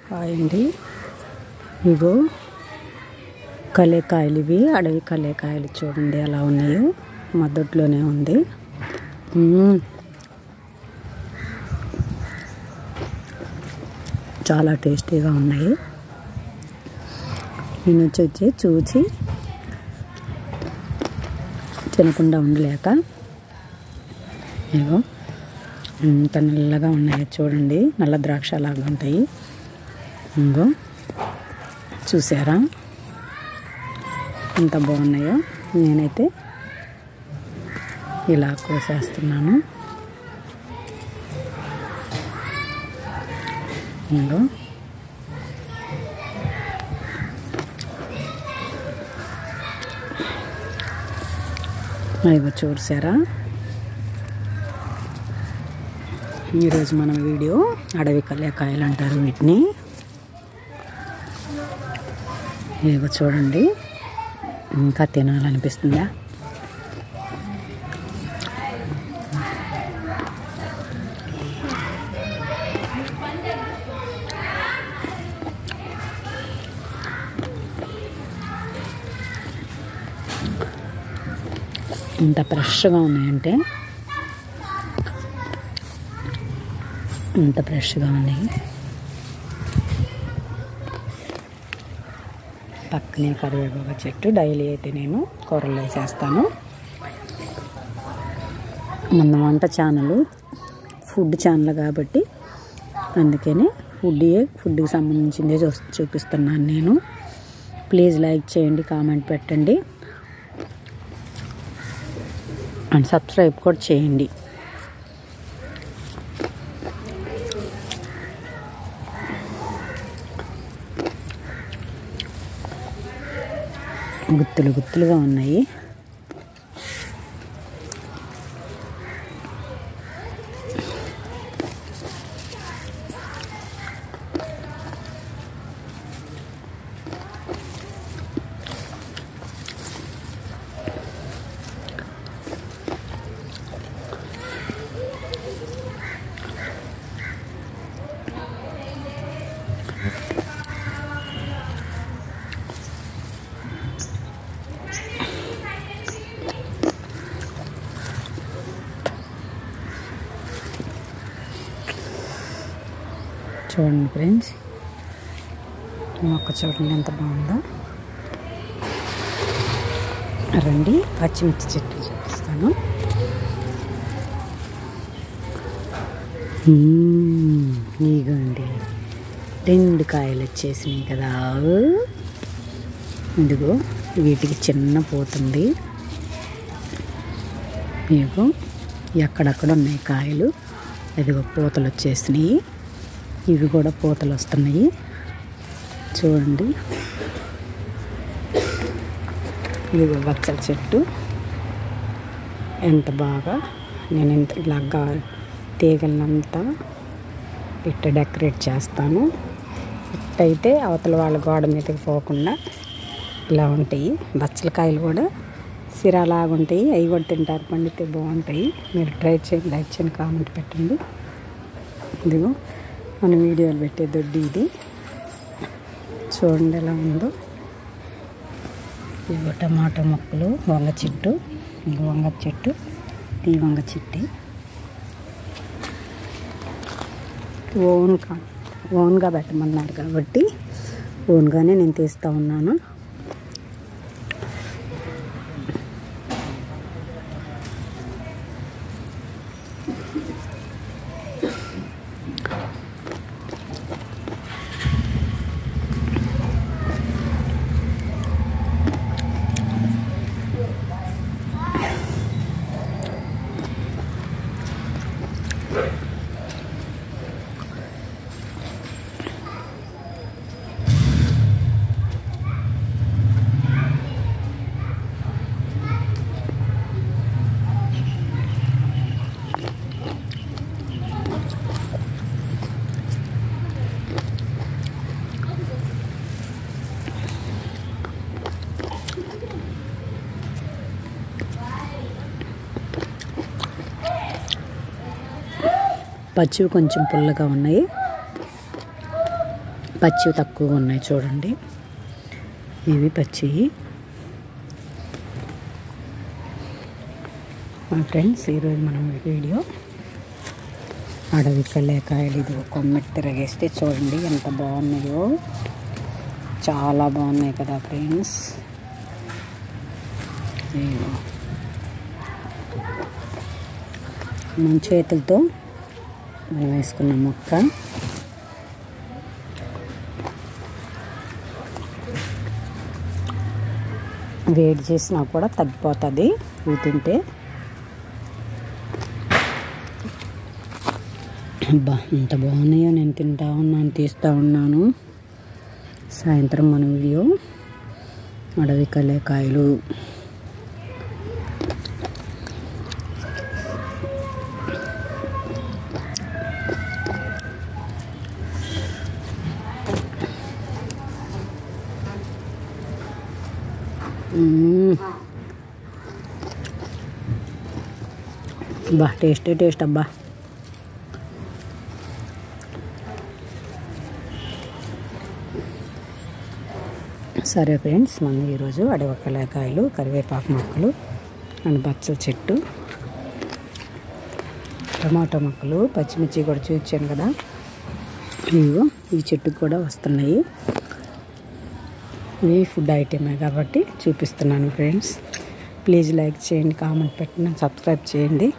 Hi అండి. ఇగో కలేకాయలు, ఇవి అడవి కలేకాయలు. చూడండి ఎలా ఉన్నాయో, మద్దతులోనే ఉంది. చాలా టేస్టీగా ఉన్నాయి. నేను వచ్చి చూసి తినకుండా ఉండలేక, ఇగో ఇంత నల్లగా ఉన్నాయి చూడండి, నల్ల ద్రాక్ష లాగా ఉంటాయి. ఇంకో చూసారా ఎంత బాగున్నాయో. నేనైతే ఇలా కోసేస్తున్నాను. ఇంకో ఇగో చూసారా. ఈరోజు మన వీడియో అడవి కలేకాయలు అంటారు వీటిని. ఇగో చూడండి, ఇంకా తినాలనిపిస్తుందా? ఇంత ఫ్రెష్గా ఉన్నాయంటే ఇంత ఫ్రెష్గా ఉన్నాయి. పక్కనే కరివేపాకు చెట్టు. డైలీ అయితే నేను కూరలు వేసేస్తాను. మన వంట ఛానల్ ఫుడ్ ఛానల్ కాబట్టి అందుకని ఫుడ్కి సంబంధించిందే చూపిస్తున్నాను నేను. ప్లీజ్ లైక్ చేయండి, కామెంట్ పెట్టండి అండ్ సబ్స్క్రైబ్ కూడా చేయండి. గుత్తులు గుత్తులుగా ఉన్నాయి. చూడండి ఫ్రెండ్స్, మొక్క చూడండి ఎంత బాగుందో. రండి పచ్చిమిర్చి చెట్లు చూపిస్తాను. ఇగోండి 2 కాయలు వచ్చేసినాయి కదా. ఇదిగో వీటికి చిన్న పోతుంది. ఇదిగో ఎక్కడక్కడ ఉన్నాయి కాయలు. ఇదిగో పూతలు వచ్చేసినాయి. ఇవి కూడా పూతలు వస్తున్నాయి చూడండి. ఇదిగో బచ్చల చెట్టు ఎంత బాగా. నేను ఇలాగా తీగలనంతా ఇట్ట డెకరేట్ చేస్తాను. ఇట్టయితే అవతల వాళ్ళ గోడ మీదకి పోకుండా ఇలా ఉంటాయి. బచ్చలకాయలు కూడా సిరాలాగా ఉంటాయి. అవి కూడా తింటారు, పండితే బాగుంటాయి. మీరు ట్రై చేయండి, లైక్ చేయండి, కామెంట్ పెట్టండి. ఇదిగో మన వీడియోలు పెట్టే దొడ్డి ఇది. చూడండి ఎలా ఉందో. ఇదిగో టమాటో మొక్కలు, వంగ చెట్టు, ఇంకో వంగ చెట్టు, ఈ వంగ చెట్టు. ఓన్గా పెట్టమన్నారు కాబట్టి ఓన్గానే నేను తీస్తూ ఉన్నాను. పచ్చివి కొంచెం పుల్లగా ఉన్నాయి. పచ్చి తక్కువగా ఉన్నాయి చూడండి. ఇవి పచ్చి. మా ఫ్రెండ్స్, ఈరోజు మనం వీడియో అడవి కల్లేకాయలు. ఇది కొమ్మెట్టు తిరగేస్తే చూడండి ఎంత బాగున్నాయో. చాలా బాగున్నాయి కదా ఫ్రెండ్స్. మన చేతులతో మనం వేసుకున్న మొక్క వేడి చేసినా కూడా తగ్గిపోతుంది ఇవి తింటే. అబ్బా ఎంత బాగున్నాయో. నేను తింటా ఉన్నాను, తీస్తూ ఉన్నాను. సాయంత్రం మన వీడియో అడవి కల్లేకాయలు. బా టేస్ట్ అబ్బా. సరే ఫ్రెండ్స్, మనం ఈరోజు అడవి కల్లేకాయలు, కరివేపాకు మొక్కలు అండ్ బచ్చల చెట్టు, టమాటో మొక్కలు, పచ్చిమిర్చి కూడా చూపించాను కదా. ఇవో ఈ చెట్టుకు కూడా వస్తున్నాయి. ఇవి ఫుడ్ ఐటమే కాబట్టి చూపిస్తున్నాను ఫ్రెండ్స్. ప్లీజ్ లైక్ చేయండి, కామెంట్ పెట్టండి, సబ్స్క్రైబ్ చేయండి.